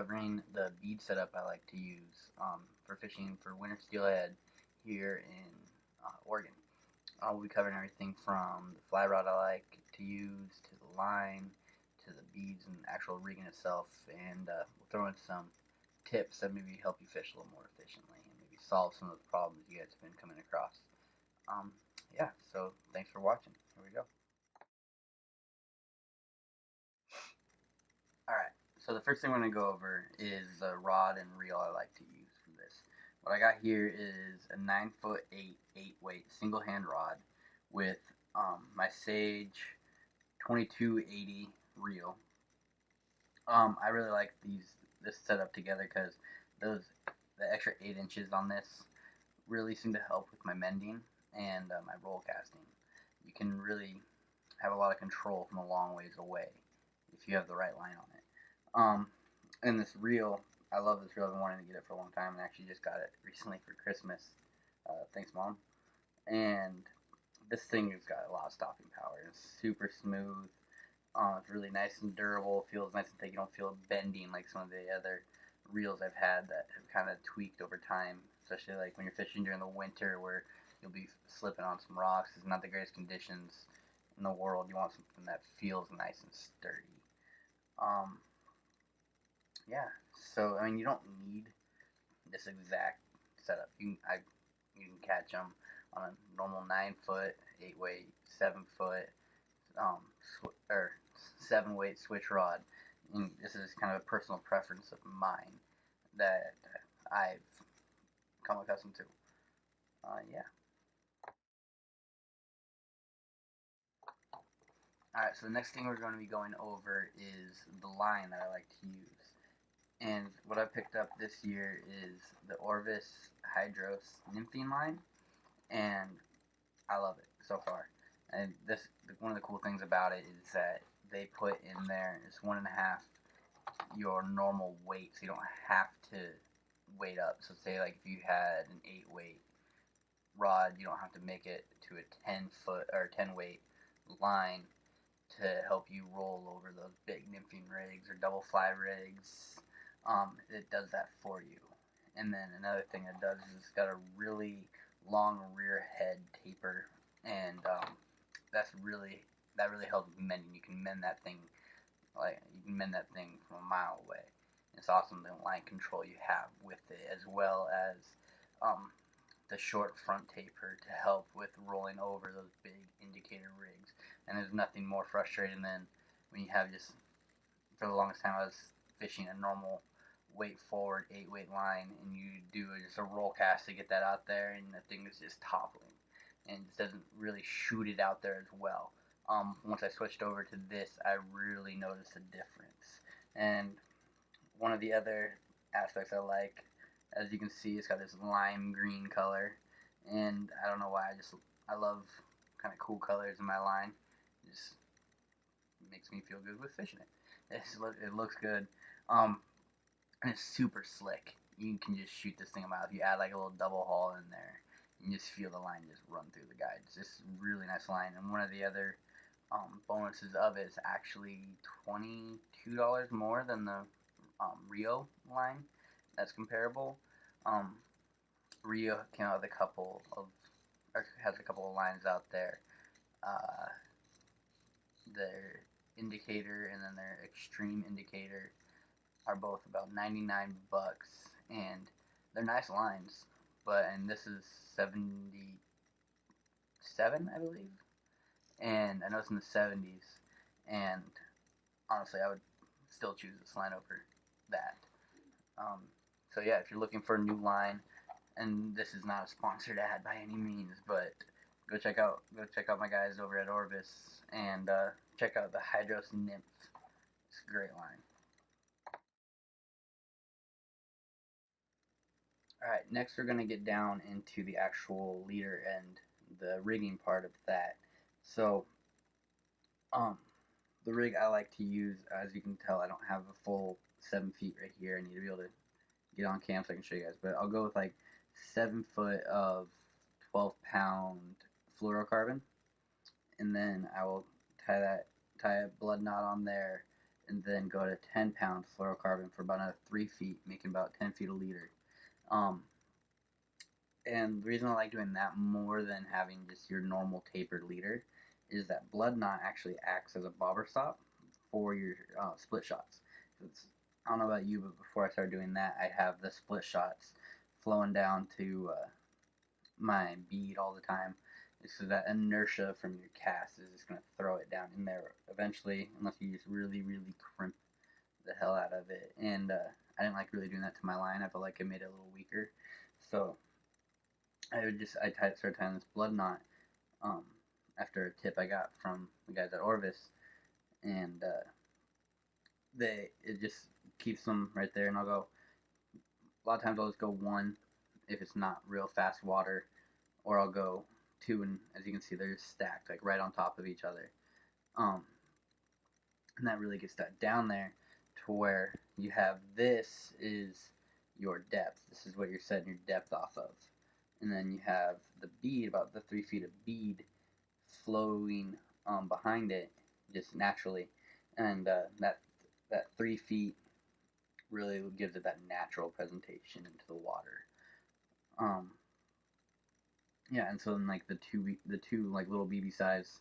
covering the bead setup I like to use for fishing for winter steelhead here in Oregon. We'll be covering everything from the fly rod I like to use, to the line, to the beads and actual rigging itself, and we'll throw in some tips that maybe help you fish a little more efficiently and maybe solve some of the problems you guys have been coming across. Um, yeah, so thanks for watching. Here we go. Alright, so the first thing we're going to go over is the rod and reel I like to use for this. What I got here is a 9'8" 8-weight single hand rod with my Sage 2280 reel. I really like this setup together because the extra 8 inches on this really seem to help with my mending and my roll casting. You can really have a lot of control from a long ways away if you have the right line on it. And this reel, I love this reel. I've been wanting to get it for a long time, and actually just got it recently for Christmas. Thanks, Mom. And this thing has got a lot of stopping power. It's super smooth. It's really nice and durable. Feels nice and thick. You don't feel it bending like some of the other reels I've had that have kind of tweaked over time, especially like when you're fishing during the winter where you'll be slipping on some rocks. It's not the greatest conditions in the world. You want something that feels nice and sturdy. Yeah, so I mean, you don't need this exact setup. You can catch them on a normal 9 foot, 8-weight, 7 foot, or 7-weight switch rod. And this is kind of a personal preference of mine that I've come accustomed to. Yeah. Alright, so the next thing we're going to be going over is the line that I like to use. And what I picked up this year is the Orvis Hydros Nymphine line, and I love it so far. And this, one of the cool things about it is that they put in there is 1.5 your normal weight, so you don't have to weight up. So say like if you had an 8-weight rod, you don't have to make it to a 10 foot or 10-weight line to help you roll over those big nymphing rigs or double fly rigs. It does that for you. And then another thing it does is it's got a really long rear head taper, and that really helps with mending. You can mend that thing from a mile away. It's awesome the line control you have with it, as well as the short front taper to help with rolling over those big indicator rigs. And there's nothing more frustrating than when you have just, for the longest time I was fishing a normal weight forward 8-weight line, and you do just a roll cast to get that out there, and the thing is just toppling and it doesn't really shoot it out there as well. Once I switched over to this, I really noticed a difference. And one of the other aspects I like, as you can see, it's got this lime green color, and I don't know why, I love kind of cool colors in my line. It just makes me feel good with fishing it. It looks good. And it's super slick. You can just shoot this thing about. If you add like a little double haul in there, you can just feel the line just run through the guide. It's just a really nice line. And one of the other bonuses of it is actually $22 more than the Rio line that's comparable. Rio came out with has a couple of lines out there. Their indicator and then their extreme indicator are both about 99 bucks, and they're nice lines. And this is 77, I believe, and I know it's in the 70s. And honestly, I would still choose this line over that. So yeah, if you're looking for a new line, and this is not a sponsored ad by any means, but go check out my guys over at Orvis and check out the Hydros Nymph. It's a great line. Alright, next we're going to get down into the actual leader and the rigging part of that. So, the rig I like to use, as you can tell, I don't have a full 7 feet right here. I need to be able to get on cam so I can show you guys. But I'll go with like 7 foot of 12-pound fluorocarbon. And then I will tie a blood knot on there, and then go to 10-pound fluorocarbon for about another 3 feet, making about 10 feet a leader. Um, and the reason I like doing that more than having just your normal tapered leader is that blood knot actually acts as a bobber stop for your split shots. I don't know about you, but before I started doing that, I'd have the split shots flowing down to my bead all the time. So that inertia from your cast is just going to throw it down in there eventually, unless you just really, really crimp the hell out of it. And I didn't like really doing that to my line. I felt like it made it a little weaker. So started tying this blood knot um, after a tip I got from the guys at Orvis, and it just keeps them right there. And I'll go a lot of times I'll just go one if it's not real fast water, or I'll go two, and as you can see they're just stacked like right on top of each other. Um, and that really gets that down there to where you have this is your depth. This is what you're setting your depth off of. And then you have the bead, about the 3 feet of bead flowing behind it just naturally. And that 3 feet really gives it that natural presentation into the water. Yeah, and so then like the two like little BB size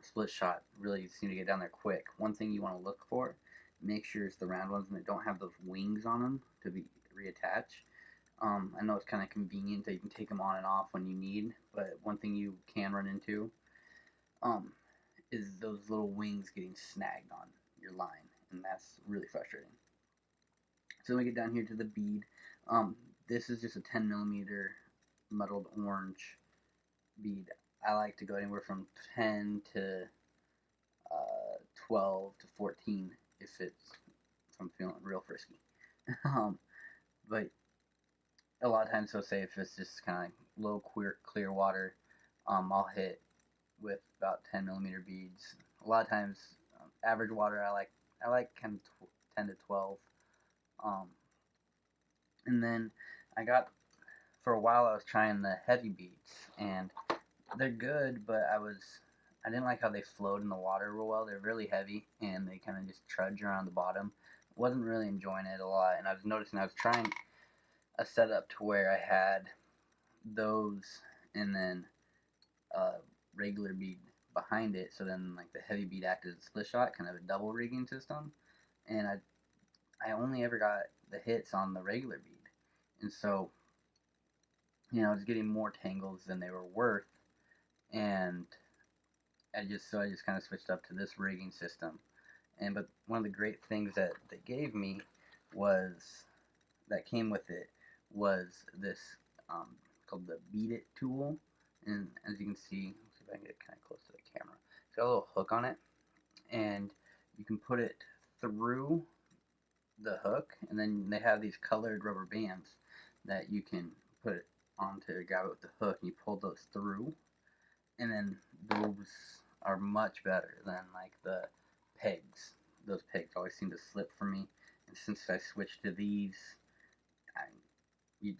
split shot really seem to get down there quick. One thing you want to look for, make sure it's the round ones and they don't have those wings on them to be reattach. I know it's kind of convenient that you can take them on and off when you need, but one thing you can run into um, is those little wings getting snagged on your line, and that's really frustrating. So then we get down here to the bead. This is just a 10 millimeter muddled orange bead. I like to go anywhere from 10 to 12 to 14 if I'm feeling real frisky. um, but a lot of times, so say if it's just kind of like low clear water, I'll hit with about 10 millimeter beads. A lot of times, average water I like kind of 10 to 12. Um, and then for a while I was trying the heavy beads, and they're good, but I didn't like how they flowed in the water real well. They're really heavy and they kind of just trudge around the bottom. Wasn't really enjoying it a lot, and I was noticing I was trying a setup to where I had those and then a regular bead behind it, so then like the heavy bead acted as a split shot, kind of a double rigging system, and I only ever got the hits on the regular bead, and so I was getting more tangles than they were worth, and I just kind of switched up to this rigging system. But one of the great things that they gave me was that came with it was this called the Beat It tool, and as you can see, let's see if I can get kind of close to the camera. It's got a little hook on it, and you can put it through the hook, and then they have these colored rubber bands that you can put it on to grab it with the hook, and you pull those through, and then those are much better than like the pegs. Those pegs always seem to slip for me, and since I switched to these,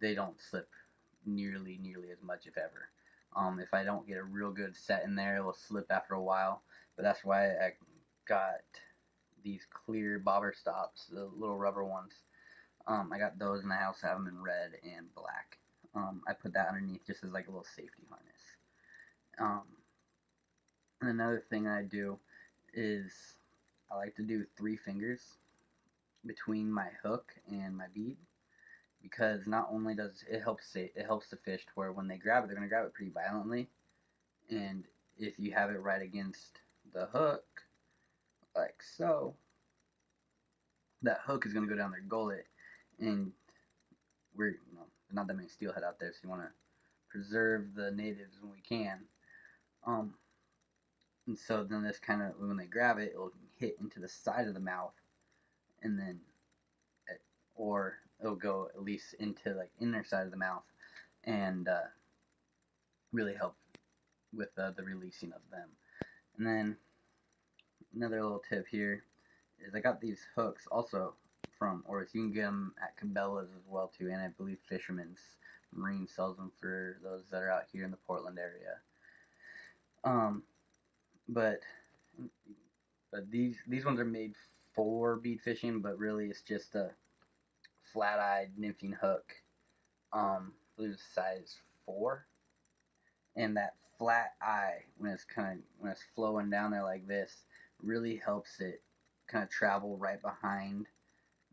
they don't slip nearly as much, if ever. If I don't get a real good set in there, it will slip after a while. But that's why I got these clear bobber stops, the little rubber ones. I got those, and I also have them in red and black. I put that underneath just as like a little safety harness. And another thing I do is I like to do 3 fingers between my hook and my bead, because not only does it helps the fish to where when they grab it, they're going to grab it pretty violently, and if you have it right against the hook, like so, that hook is going to go down their gullet, and we're not that many steelhead out there, so you want to preserve the natives when we can. And so then this kind of, when they grab it, it'll hit into the side of the mouth, and then, or it'll go at least into like inner side of the mouth, and really help with the releasing of them. And then another little tip here is I got these hooks also from, or you can get them at Cabela's as well too, and I believe Fisherman's Marine sells them for those that are out here in the Portland area. But these ones are made for bead fishing, but really it's just a flat-eyed nymphing hook. I believe it's size 4, and that flat eye when it's flowing down there like this really helps it kind of travel right behind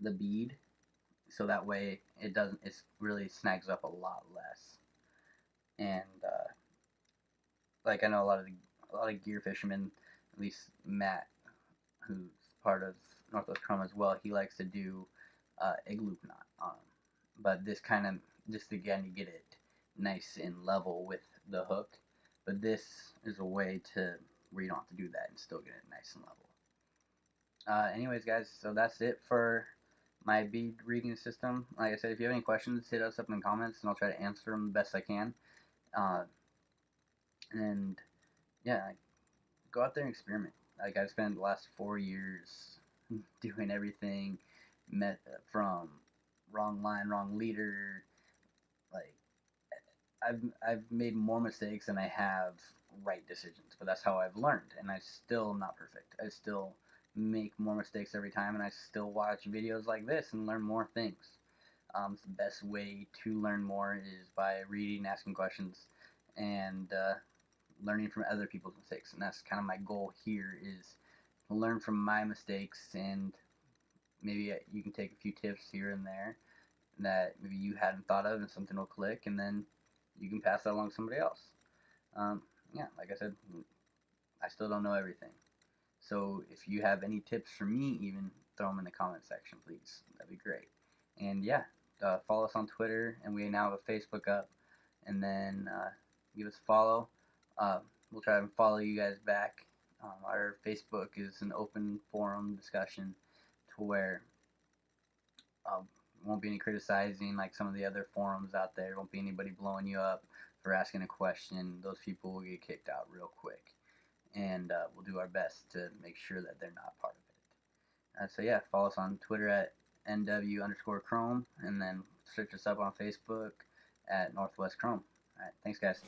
the bead, so that way it really snags up a lot less. And like I know a lot of gear fishermen, at least Matt, who's part of Northwest Chrome as well, he likes to do egg loop knot on them. But this kind of just again to get it nice and level with the hook. But this is a way to where you don't have to do that and still get it nice and level. Anyways, guys, so that's it for my bead rigging system. Like I said, if you have any questions, hit us up in the comments, and I'll try to answer them the best I can. And yeah, go out there and experiment. Like I've spent the last 4 years doing everything from wrong line, wrong leader. Like I've made more mistakes than I have right decisions, but that's how I've learned. And I still am not perfect. I still make more mistakes every time, and I still watch videos like this and learn more things. It's the best way to learn more is by reading, asking questions, and learning from other people's mistakes. And that's kind of my goal here is to learn from my mistakes, and maybe you can take a few tips here and there that maybe you hadn't thought of, and something will click, and then you can pass that along to somebody else. Yeah, like I said, I still don't know everything. So if you have any tips for me, even throw them in the comment section, please. That'd be great. And yeah, follow us on Twitter, and we now have a Facebook up. And then give us a follow. We'll try and follow you guys back. Our Facebook is an open forum discussion to where won't be any criticizing like some of the other forums out there. Won't be anybody blowing you up for asking a question. Those people will get kicked out real quick. And we'll do our best to make sure that they're not part of it. So yeah, follow us on Twitter at NW_Chrome, and then search us up on Facebook at Northwest Chrome. All right, thanks guys.